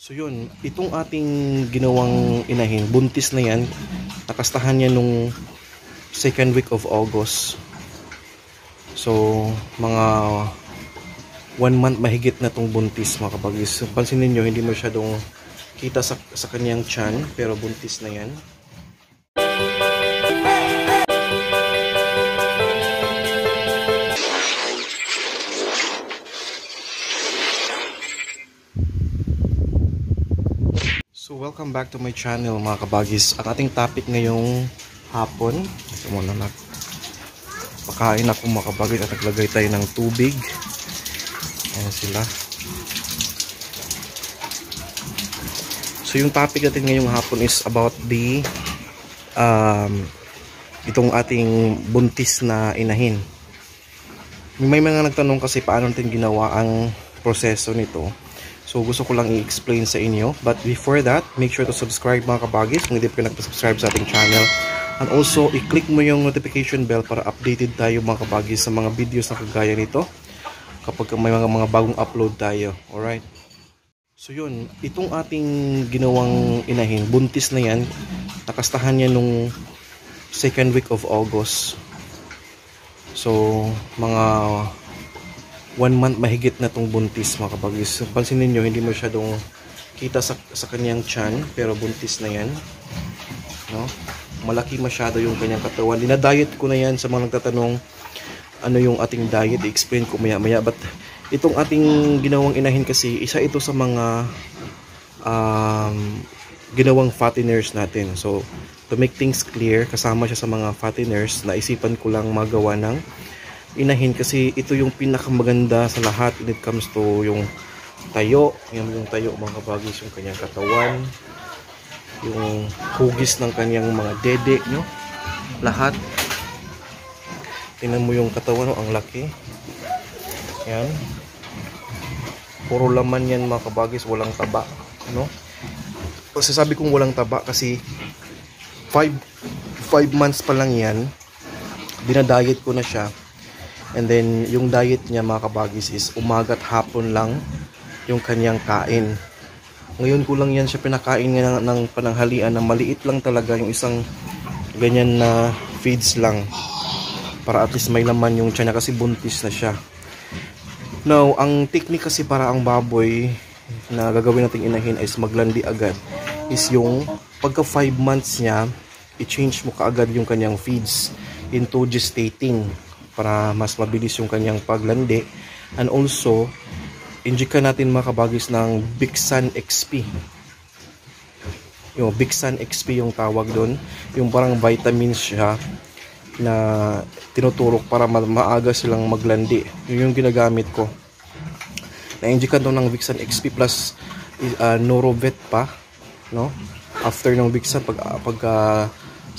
So yun, itong ating ginawang inahin, buntis na yan, nakastahan niya nung second week of August. So mga 1 month mahigit na tong buntis mga kabagis. Pansin niyo hindi masyadong kita sa kanyang tiyan, pero buntis na yan. So welcome back to my channel mga kabagis. Ang ating topic ngayong hapon, ito muna na, pakain ako mga kabagis at naglagay tayo ng tubig. Ayan sila. So yung topic natin ngayong hapon is about the itong ating buntis na inahin. May mga nagtanong kasi paano natin ginawa ang proseso nito. So gusto ko lang i-explain sa inyo. But before that, make sure to subscribe mga kabagis kung hindi pa kayo nag-subscribe sa ating channel. And also, i-click mo yung notification bell para updated tayo mga kabagis sa mga videos na kagaya nito kapag may mga bagong upload tayo. Alright? So yun, itong ating ginawang inahin, buntis na yan, nakastahan niya nung second week of August. So mga 1 month mahigit na tong buntis mga kabagis. Pansin niyo hindi masyadong kita sa kanyang tiyan, pero buntis na yan, no? Malaki masyado yung kanyang katawan. Dinadiet ko na yan sa mga nagtatanong ano yung ating diet, i-explain ko maya maya. But itong ating ginawang inahin kasi, isa ito sa mga ginawang fatteners natin. So to make things clear, kasama siya sa mga fatteners na isipan ko lang magawa ng inahin kasi ito yung pinakamaganda sa lahat when it comes to yung tayo. Yung tayo mga kabagis, yung kanyang katawan, yung hugis ng kanyang mga dede, no? Lahat. Tingnan mo yung katawan, no? Ang laki. Yan. Puro laman yan mga kabagis, walang taba, no? Kasi sabi kong walang taba kasi 5 months pa lang yan. Dinadiet ko na siya. And then, yung diet niya mga kabagis is umaga at hapon lang yung kanyang kain. Ngayon ko lang yan siya pinakain ng pananghalian na maliit lang talaga, yung isang ganyan na feeds lang. Para at least may laman yung tiyan niya kasi buntis na siya. Now, ang technique kasi para ang baboy na gagawin nating inahin is maglandi agad. Is yung pagka 5 months niya, i-change mo kaagad yung kanyang feeds into gestating, para mas mabilis yung kanyang paglandi. And also, inject natin mga kabagis ng Bixan XP. Yung Bixan XP yung tawag doon. Yung parang vitamins siya na tinuturok para maaga silang maglandi. Yun yung ginagamit ko. Na-injectan doon ng Bixan XP plus Norovet pa, no? After ng Bixan, pag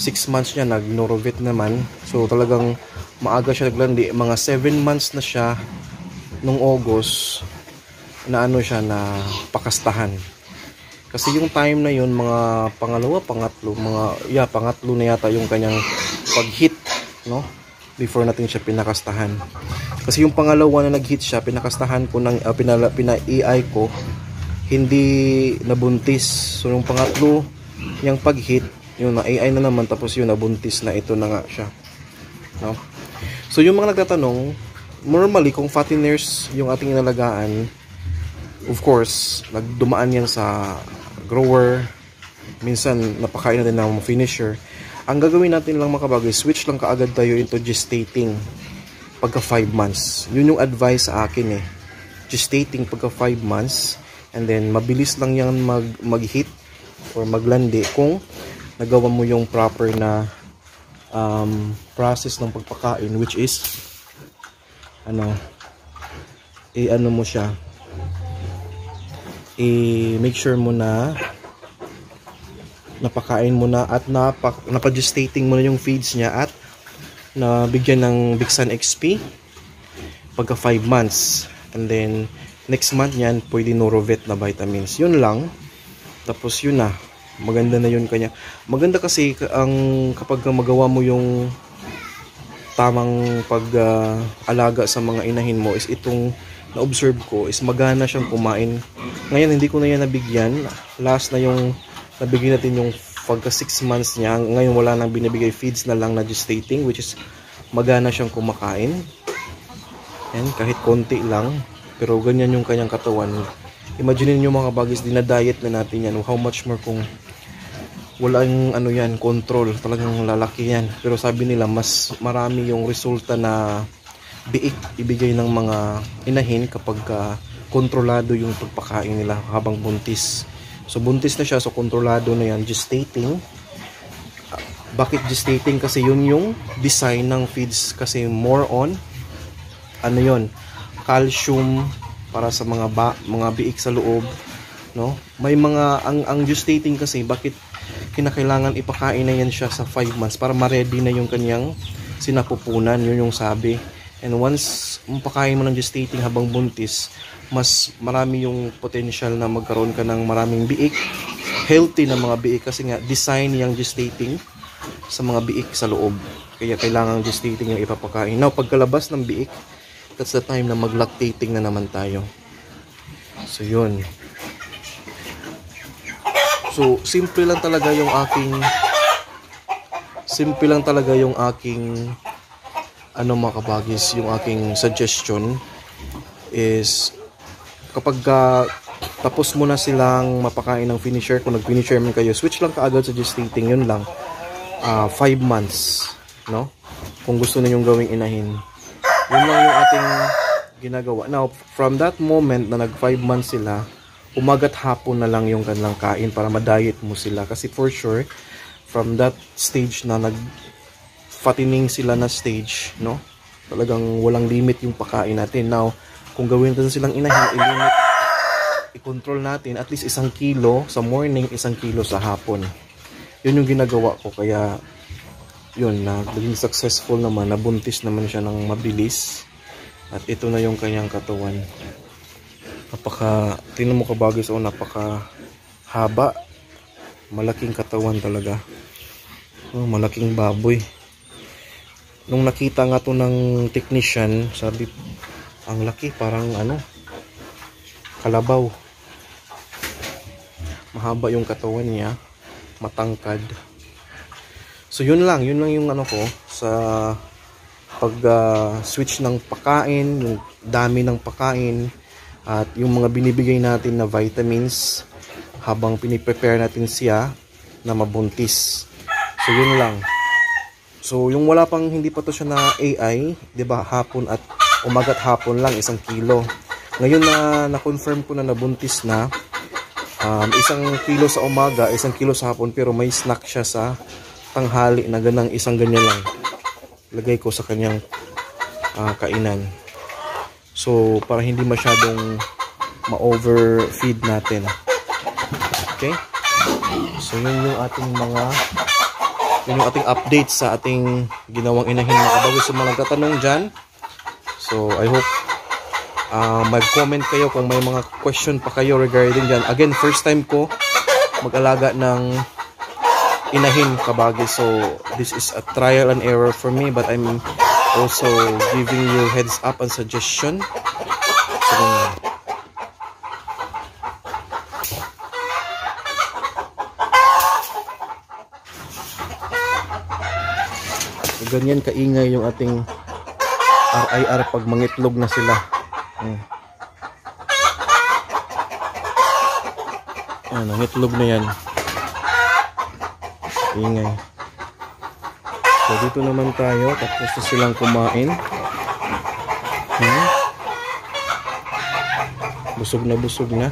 6 months niya, nag-Norovet naman. So talagang maaga siya naglandi. Mga 7 months na siya nung August na ano siya, na pakastahan. Kasi yung time na yun, mga pangatlo na yata yung kanyang pag-hit, no? Before natin siya pinakastahan. Kasi yung pangalawa na nag-hit siya, pinakastahan ko ng pina-AI ko, hindi nabuntis. So yung pangatlo, yung pag-hit, yung na-AI na naman, tapos yun nabuntis na, ito na nga siya, no? So yung mga nagtatanong, normally kung fatteners yung ating inalagaan, of course, nagdumaan yan sa grower, minsan napakain na din ng finisher. Ang gagawin natin lang mga kabagay, switch lang kaagad tayo into gestating pagka 5 months. Yun yung advice sa akin eh. Gestating pagka 5 months, and then mabilis lang yan mag-hit or maglandi kung nagawa mo yung proper na process ng pagpakain, which is ano mo siya, make sure mo na napakain mo na at napagestating mo na yung feeds niya at nabigyan ng Bixan XP pagka 5 months, and then next month yan pwede Norovet na vitamins. Yun lang, tapos yun na, maganda na yun kanya. Maganda kasi kapag magawa mo yung tamang pag-alaga sa mga inahin mo is itong na-observe ko is magana siyang kumain. Ngayon hindi ko na yan nabigyan. Last na yung nabigyan natin yung pagka 6 months niya. Ngayon wala nang binibigay, feeds na lang na gestating, which is magana siyang kumakain. Yan, kahit konti lang. Pero ganyan yung kanyang katawan. Imagine niyo mga kabagis, dinadiet na natin yan. How much more kung walang ano yan, control. Talagang lalaki yan. Pero sabi nila mas marami yung resulta na biik ibigay ng mga inahin kapag kontrolado yung pagpakain nila habang buntis. So buntis na siya, so kontrolado na yan, gestating. Bakit gestating? Kasi yun yung design ng feeds, kasi more on ano yun, calcium para sa mga biik sa loob, no? May mga ang gestating kasi bakit kinakailangan ipakain na yan siya sa 5 months para ma-ready na yung kanyang sinapupunan, yun yung sabi. And once mapakain mo ng gestating habang buntis, mas marami yung potential na magkaroon ka ng maraming biik, healthy na mga biik, kasi nga design yung gestating sa mga biik sa loob. Kaya kailangan gestating yung ipapakain. Now, pagkalabas ng biik, that's the time na mag-lactating na naman tayo. So, yun. So, simple lang talaga yung aking ano mga kabagis, yung aking suggestion is kapag tapos mo na silang mapakain ng finisher, kung nag-finisher man kayo, switch lang kaagad sa gestating, yun lang. 5 months, no? Kung gusto ninyong gawing inahin. Yun lang yung ating ginagawa. Now, from that moment na nag 5 months sila, umaga't hapon na lang yung kanilang kain para ma-diet mo sila. Kasi for sure, from that stage na fattening sila na stage, no? Talagang walang limit yung pakain natin. Now, kung gawin natin silang inahin, i-control natin at least 1 kilo sa morning, 1 kilo sa hapon. Yun yung ginagawa ko, kaya yun, naging successful naman, nabuntis naman siya ng mabilis. At ito na yung kanyang katawan. Tingnan mo kabagis, napaka haba. Malaking katawan talaga. Malaking baboy. Nung nakita nga to ng technician, sabi, ang laki, parang kalabaw. Mahaba yung katawan niya, matangkad. So yun lang yung ko sa pag switch ng pagkain, yung dami ng pagkain, at yung mga binibigay natin na vitamins habang piniprepare natin siya na mabuntis. So yun lang. So yung wala pang, hindi pa to siya na AI, 'di ba? Hapon at umaga't hapon lang 1 kilo. Ngayon na confirm ko na nabuntis na, 1 kilo sa umaga, 1 kilo sa hapon, pero may snack siya sa tanghali na ganang isang ganyan lang. Lagay ko sa kanyang kainan. So para hindi masyadong ma-overfeed natin. Okay? So yun yung ating update sa ating ginawang inahin mga kabagis. So mga nagtatanong dyan, so I hope mag-comment kayo kung may mga question pa kayo regarding dyan. Again, first time ko mag-alaga ng inahin kabagis, so this is a trial and error for me, but I'm also giving you heads up and suggestion. So, ganyan kaingay yung ating RIR pag mangitlog na sila. Nangitlog na yan. Ingay. So dito naman tayo, tapos na silang kumain. Busog na.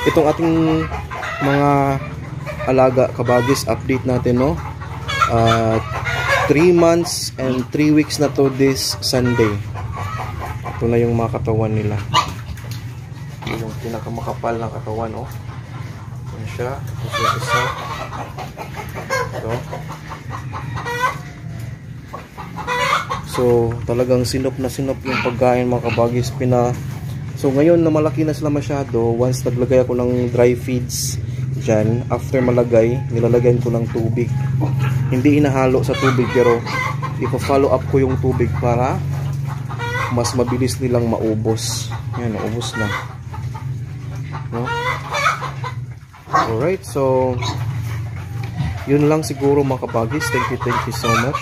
Itong ating mga alaga kabagis, update natin, no? 3 months and 3 weeks na to this Sunday. Ito na yung mga katawan nila. Yung pinakamakapal na katawan, no? Yan siya. Isa. Ito. So talagang sinop yung pagkain mga kabagis. So ngayon na malaki na sila masyado, once naglagay ako ng dry feeds dyan, after malagay, nilalagyan ko ng tubig. Hindi inahalo sa tubig, pero ipa-follow up ko yung tubig para mas mabilis nilang maubos. Yan, naubos na. No? Alright, so yun lang siguro mga kabagis. Thank you so much.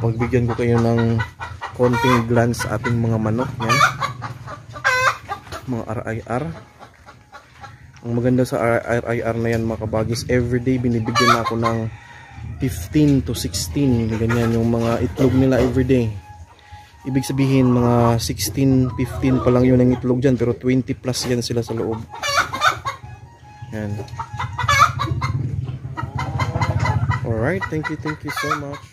Magbigyan ko kayo ng konting glance sa ating mga manok. Yan. Mga RIR. Ang maganda sa RIR na yan mga kabagis, everyday binibigyan na ako ng 15 to 16, ganyan yung mga itlog nila everyday. Ibig sabihin mga 16, 15 pa lang yun ang itlog dyan, pero 20 plus yan sila sa loob. Yan. Alright, thank you so much.